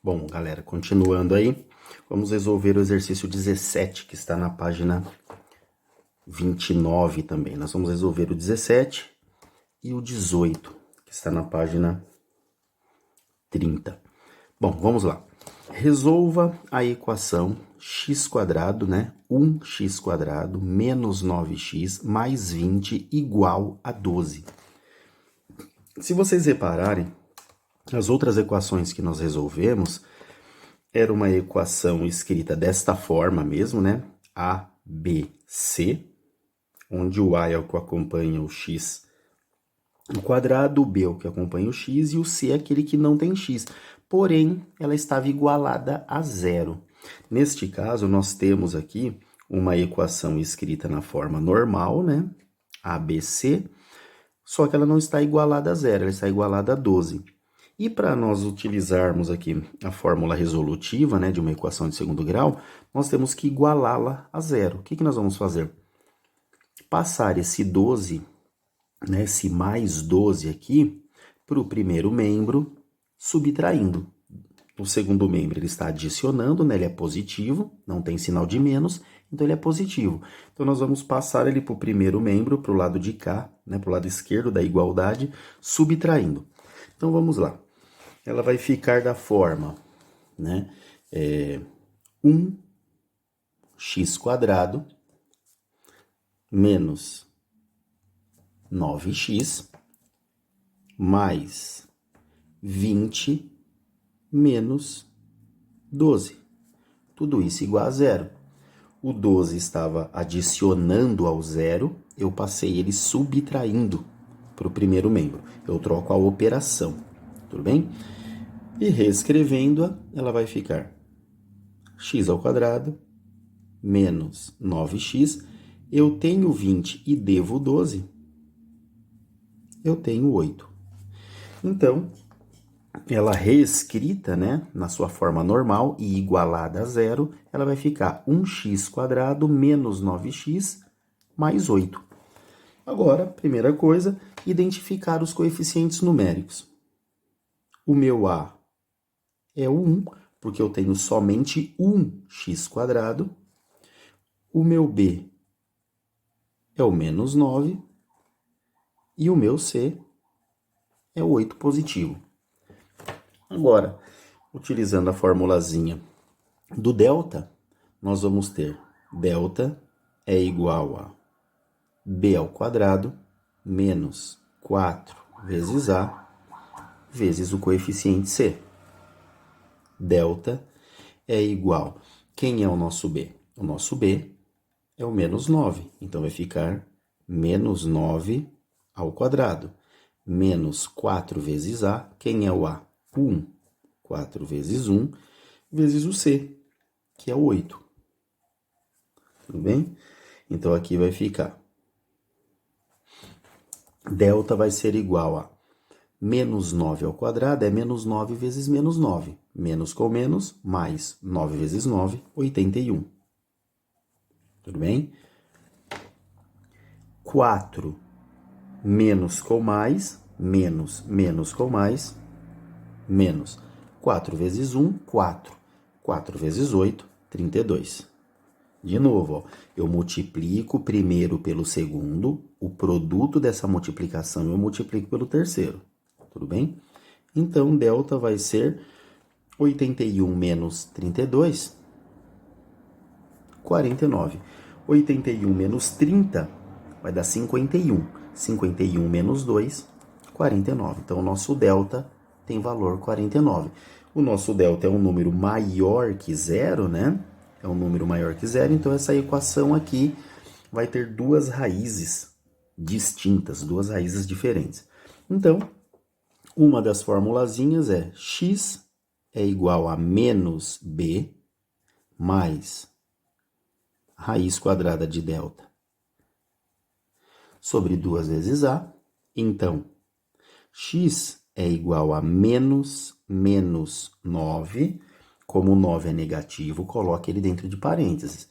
Bom, galera, continuando aí, vamos resolver o exercício 17, que está na página 29 também. Nós vamos resolver o 17 e o 18, que está na página 30. Bom, vamos lá. Resolva a equação x², né? 1x² menos 9x mais 20 igual a 12. Se vocês repararem, as outras equações que nós resolvemos era uma equação escrita desta forma mesmo, né? A, B, C, onde o A é o que acompanha o x no quadrado, o B é o que acompanha o x e o C é aquele que não tem x. Porém, ela estava igualada a zero. Neste caso, nós temos aqui uma equação escrita na forma normal, né? ABC, só que ela não está igualada a zero, ela está igualada a 12. E para nós utilizarmos aqui a fórmula resolutiva, né, de uma equação de segundo grau, nós temos que igualá-la a zero. O que nós vamos fazer? Passar esse 12, né, esse mais 12 aqui, para o primeiro membro, subtraindo. O segundo membro ele está adicionando, né, ele é positivo, não tem sinal de menos, então ele é positivo. Então nós vamos passar ele para o primeiro membro, para o lado de cá, né, para o lado esquerdo da igualdade, subtraindo. Então vamos lá. Ela vai ficar da forma, né, 1x² menos 9x mais 20 menos 12. Tudo isso igual a zero. O 12 estava adicionando ao zero, eu passei ele subtraindo para o primeiro membro. Eu troco a operação, tudo bem? E reescrevendo-a, ela vai ficar x² menos 9x. Eu tenho 20 e devo 12. Eu tenho 8. Então, ela reescrita, né, na sua forma normal e igualada a zero, ela vai ficar 1x² menos 9x mais 8. Agora, primeira coisa, identificar os coeficientes numéricos. O meu A é o 1, porque eu tenho somente 1x². O meu B é o menos 9. E o meu C é o 8 positivo. Agora, utilizando a formulazinha do delta, nós vamos ter delta é igual a B² menos 4 vezes A vezes o coeficiente C. Delta é igual... Quem é o nosso B? O nosso B é o menos 9. Então, vai ficar menos 9 ao quadrado. Menos 4 vezes A. Quem é o A? 1. 4 vezes 1 vezes o C, que é o 8. Tudo bem? Então, aqui vai ficar... Delta vai ser igual a menos 9 ao quadrado, é menos 9 vezes menos 9. Menos com menos, mais 9 vezes 9, 81. Tudo bem? 4 menos com mais, menos com mais, menos 4 vezes 1, 4. 4 vezes 8, 32. De novo, ó, eu multiplico o primeiro pelo segundo, o produto dessa multiplicação eu multiplico pelo terceiro. Tudo bem? Então, delta vai ser 81 menos 32, 49. 81 menos 30 vai dar 51. 51 menos 2, 49. Então, o nosso delta tem valor 49. O nosso delta é um número maior que zero, né? É um número maior que zero, então essa equação aqui vai ter duas raízes distintas, duas raízes diferentes. Então, uma das formulazinhas é x é igual a menos b mais raiz quadrada de delta sobre 2 vezes a. Então, x é igual a menos 9. Como 9 é negativo, coloque ele dentro de parênteses.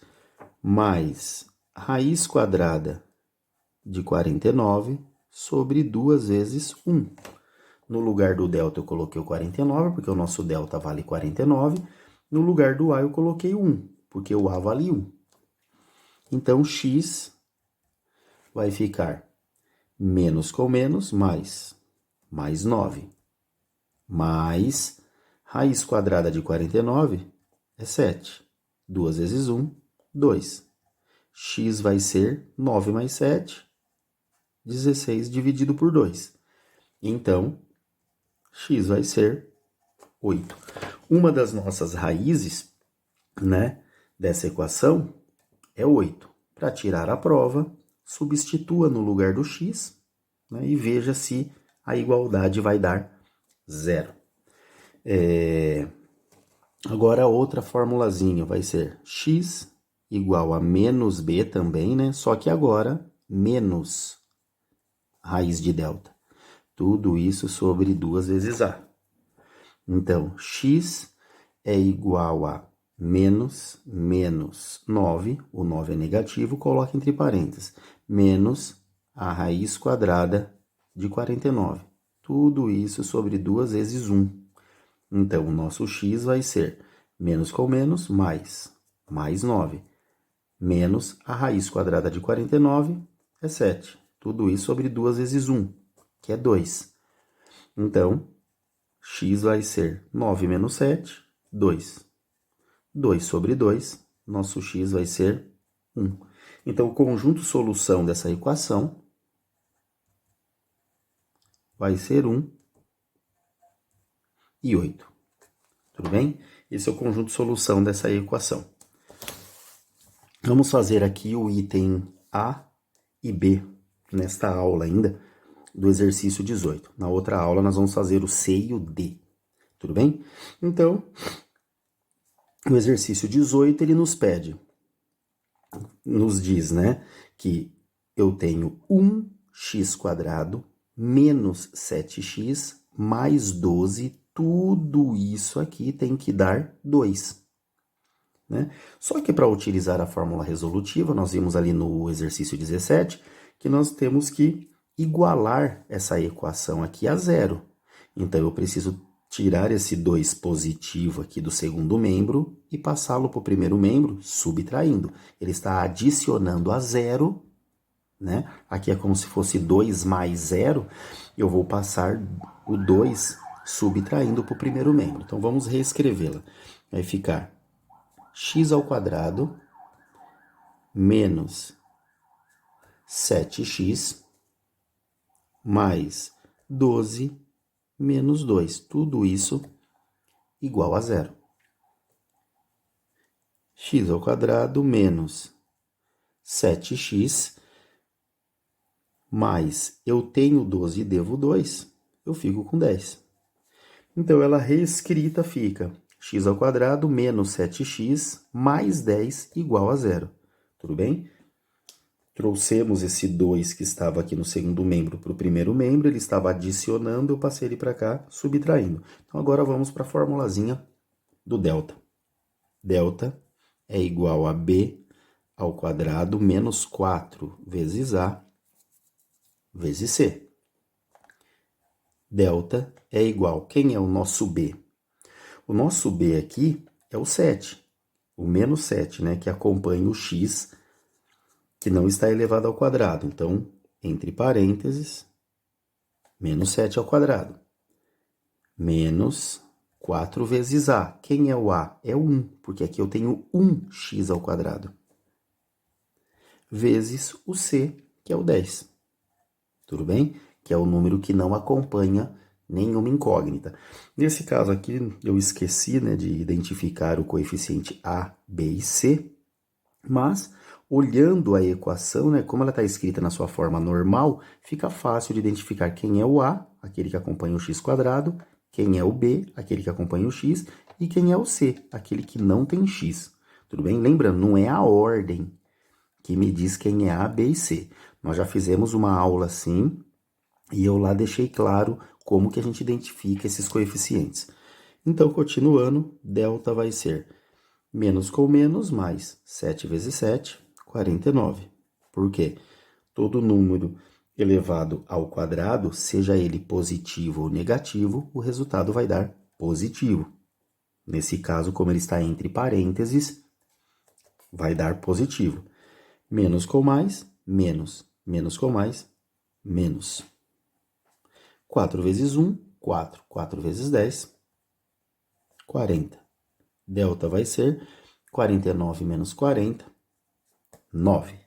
Mais raiz quadrada de 49 sobre 2 vezes 1. No lugar do delta eu coloquei o 49, porque o nosso delta vale 49. No lugar do A eu coloquei 1, porque o A vale 1. Então, x vai ficar menos com menos, mais 9. Mais raiz quadrada de 49 é 7. 2 vezes 1, 2. X vai ser 9 mais 7, 16 dividido por 2. Então, x vai ser 8. Uma das nossas raízes, né, dessa equação é 8. Para tirar a prova, substitua no lugar do x, né, e veja se a igualdade vai dar 0. Agora, outra formulazinha vai ser x igual a menos b também, né? Só que agora, menos raiz de delta. Tudo isso sobre 2 vezes a. Então, x é igual a menos 9, o 9 é negativo, coloca entre parênteses, menos a raiz quadrada de 49. Tudo isso sobre 2 vezes 1. Então, o nosso x vai ser menos com menos, mais 9. Menos a raiz quadrada de 49 é 7. Tudo isso sobre 2 vezes 1, que é 2. Então, x vai ser 9 menos 7, 2. 2 sobre 2, nosso x vai ser 1. Então, o conjunto solução dessa equação vai ser 1 e 8. Tudo bem? Esse é o conjunto solução dessa equação. Vamos fazer aqui o item A e B, nesta aula ainda, do exercício 18. Na outra aula, nós vamos fazer o C e o D. Tudo bem? Então, o exercício 18, ele nos pede, nos diz, né, que eu tenho 1x² menos 7x mais 12, tudo isso aqui tem que dar 2. Né? Só que para utilizar a fórmula resolutiva, nós vimos ali no exercício 17, que nós temos que igualar essa equação aqui a zero. Então, eu preciso tirar esse 2 positivo aqui do segundo membro e passá-lo para o primeiro membro, subtraindo. Ele está adicionando a zero, né? Aqui é como se fosse 2 mais zero, eu vou passar o 2 subtraindo para o primeiro membro. Então, vamos reescrevê-la. Vai ficar x² menos 7x mais 12 menos 2. Tudo isso igual a zero. x² menos 7x mais eu tenho 12 e devo 2, eu fico com 10. Então, ela reescrita fica x² menos 7x mais 10 igual a zero. Tudo bem? Trouxemos esse 2 que estava aqui no segundo membro para o primeiro membro, ele estava adicionando, eu passei ele para cá, subtraindo. Então, agora vamos para a formulazinha do delta. Delta é igual a b ao quadrado menos 4 vezes a vezes c. Delta é igual, quem é o nosso b? O nosso b aqui é o 7, o menos 7, né, que acompanha o x, que não está elevado ao quadrado. Então, entre parênteses, menos 7 ao quadrado. Menos 4 vezes a. Quem é o a? É o 1, porque aqui eu tenho 1x ao quadrado. Vezes o c, que é o 10. Tudo bem? Que é o número que não acompanha nenhuma incógnita. Nesse caso aqui, eu esqueci, né, de identificar o coeficiente a, b e c, mas olhando a equação, né, como ela está escrita na sua forma normal, fica fácil de identificar quem é o a, aquele que acompanha o x², quem é o b, aquele que acompanha o x, e quem é o c, aquele que não tem x. Tudo bem? Lembrando, não é a ordem que me diz quem é a, b e c. Nós já fizemos uma aula assim, e eu lá deixei claro como que a gente identifica esses coeficientes. Então, continuando, delta vai ser menos com menos mais 7 vezes 7, 49. Por quê? Todo número elevado ao quadrado, seja ele positivo ou negativo, o resultado vai dar positivo. Nesse caso, como ele está entre parênteses, vai dar positivo. Menos com mais, menos. Menos com mais, menos. 4 vezes 1, 4. 4 vezes 10, 40. Delta vai ser 49 menos 40, 9.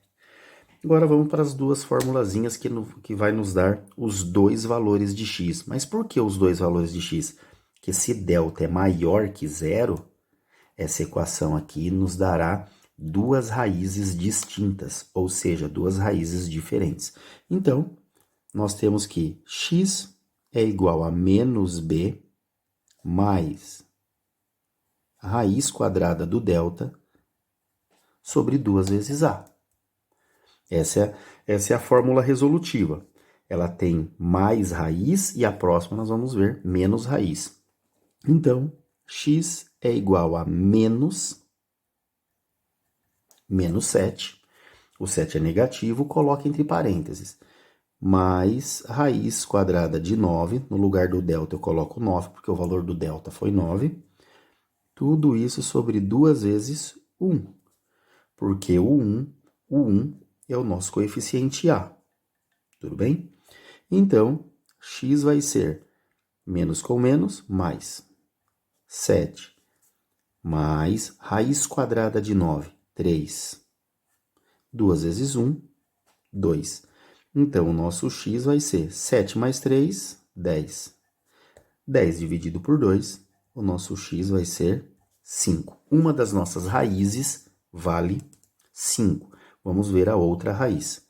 Agora vamos para as duas formulazinhas que vai nos dar os dois valores de x. Mas por que os dois valores de x? Porque se delta é maior que zero, essa equação aqui nos dará duas raízes distintas, ou seja, duas raízes diferentes. Então, nós temos que x é igual a menos b mais a raiz quadrada do delta sobre 2 vezes a. Essa é a fórmula resolutiva. Ela tem mais raiz e a próxima nós vamos ver menos raiz. Então, x é igual a menos 7. O 7 é negativo, coloca entre parênteses. Mais raiz quadrada de 9. No lugar do delta eu coloco 9, porque o valor do delta foi 9. Tudo isso sobre 2 vezes 1. Porque o 1 é o nosso coeficiente A. Tudo bem? Então, x vai ser menos com menos, mais 7, mais raiz quadrada de 9, 3. 2 vezes 1, 2. Então, o nosso x vai ser 7 mais 3, 10. 10 dividido por 2, o nosso x vai ser 5. Uma das nossas raízes vale 5. Vamos ver a outra raiz.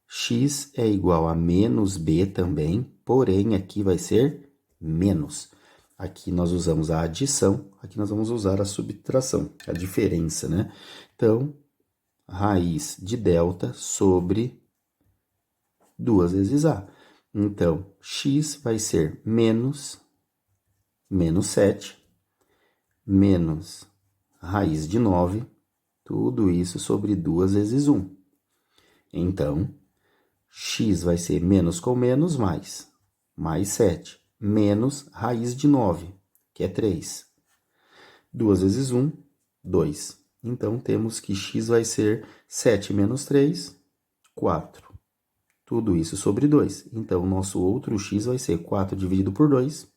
X é igual a menos b também, porém aqui vai ser menos. Aqui nós usamos a adição, aqui nós vamos usar a subtração, a diferença, né? Então, raiz de delta sobre 2 vezes a. Então, x vai ser menos 7, menos raiz de 9, tudo isso sobre 2 vezes 1. Então, x vai ser menos com menos, mais 7, menos raiz de 9, que é 3. 2 vezes 1, 2. Então, temos que x vai ser 7 menos 3, 4. Tudo isso sobre 2. Então, o nosso outro x vai ser 4 dividido por 2,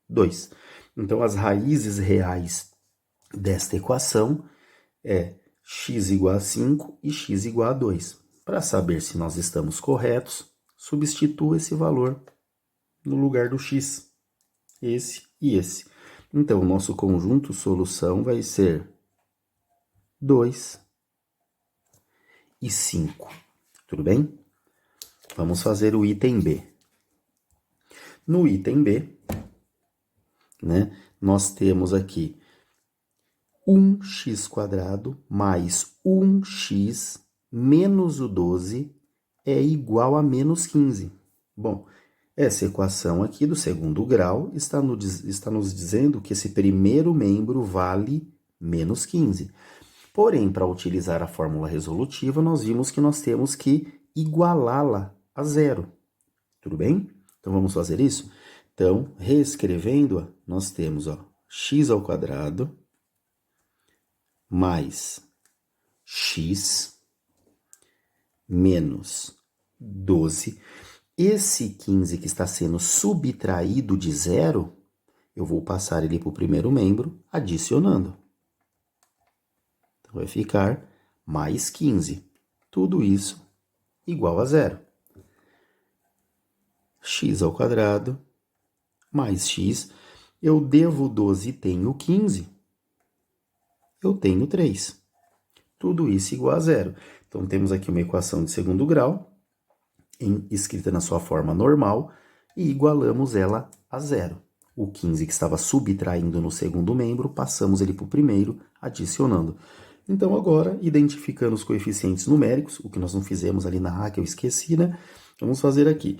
2. Então, as raízes reais desta equação é x igual a 5 e x igual a 2. Para saber se nós estamos corretos, substitua esse valor no lugar do x, esse e esse. Então, o nosso conjunto solução vai ser 2 e 5. Tudo bem? Vamos fazer o item B. No item B, né, nós temos aqui 1x² mais 1x menos o 12 é igual a menos 15. Bom, essa equação aqui do segundo grau está nos dizendo que esse primeiro membro vale menos 15. Porém, para utilizar a fórmula resolutiva, nós vimos que nós temos que igualá-la a zero. Tudo bem? Então, vamos fazer isso? Então, reescrevendo-a, nós temos x² mais x menos 12. Esse 15 que está sendo subtraído de zero, eu vou passar ele para o primeiro membro, adicionando. Então, vai ficar mais 15. Tudo isso igual a zero. x² mais x, eu devo 12 e tenho 15, eu tenho 3. Tudo isso igual a zero. Então, temos aqui uma equação de segundo grau, escrita na sua forma normal, e igualamos ela a zero. O 15 que estava subtraindo no segundo membro, passamos ele para o primeiro, adicionando. Então, agora, identificando os coeficientes numéricos, o que nós não fizemos ali na A, que eu esqueci, né? Vamos fazer aqui.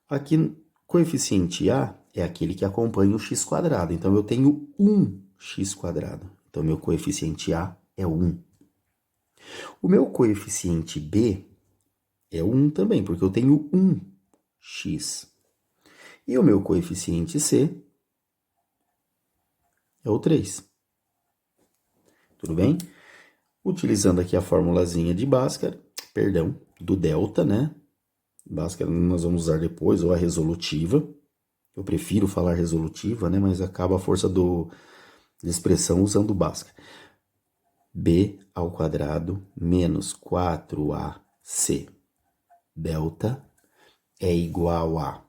Aqui, coeficiente A é aquele que acompanha o x². Então, eu tenho 1x². Então, meu coeficiente A é 1. O meu coeficiente B É o 1 também, porque eu tenho 1x. E o meu coeficiente C é o 3. Tudo bem? Utilizando aqui a formulazinha de Bhaskara, perdão, do delta, né? Bhaskara nós vamos usar depois, ou a resolutiva. Eu prefiro falar resolutiva, né? Mas acaba a força de expressão usando Bhaskara. B ao quadrado menos 4AC delta é igual a...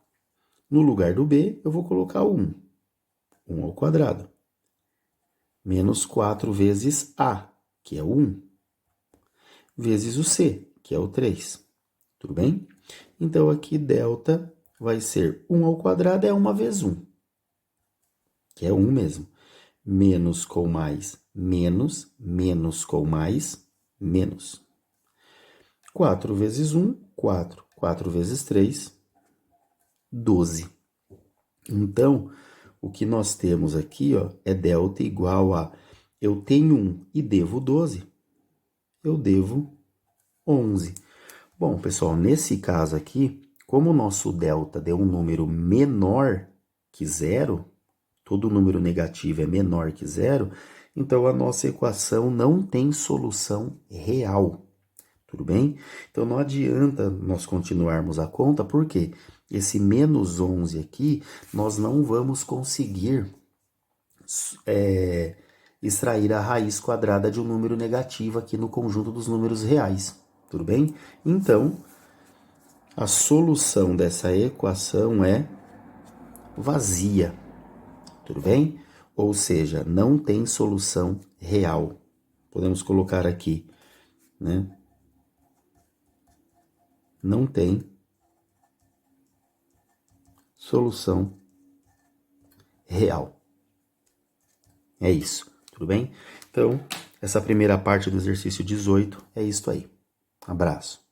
No lugar do B, eu vou colocar o 1. 1 ao quadrado. Menos 4 vezes A, que é o 1. Vezes o C, que é o 3. Tudo bem? Então, aqui delta vai ser 1 ao quadrado é 1 vezes 1, que é 1 mesmo. Menos com mais, menos. Menos com mais, menos. 4 vezes 1, 4. 4 vezes 3, 12. Então, o que nós temos aqui, ó, é delta igual a... Eu tenho 1 e devo 12, eu devo 11. Bom, pessoal, nesse caso aqui, como o nosso delta deu um número menor que zero, todo número negativo é menor que zero, então a nossa equação não tem solução real. Tudo bem? Então não adianta nós continuarmos a conta, porque esse menos 11 aqui, nós não vamos conseguir extrair a raiz quadrada de um número negativo aqui no conjunto dos números reais. Tudo bem? Então, a solução dessa equação é vazia. Tudo bem? Ou seja, não tem solução real. Podemos colocar aqui, né? Não tem solução real. É isso, tudo bem? Então, essa primeira parte do exercício 18 é isso aí. Abraço.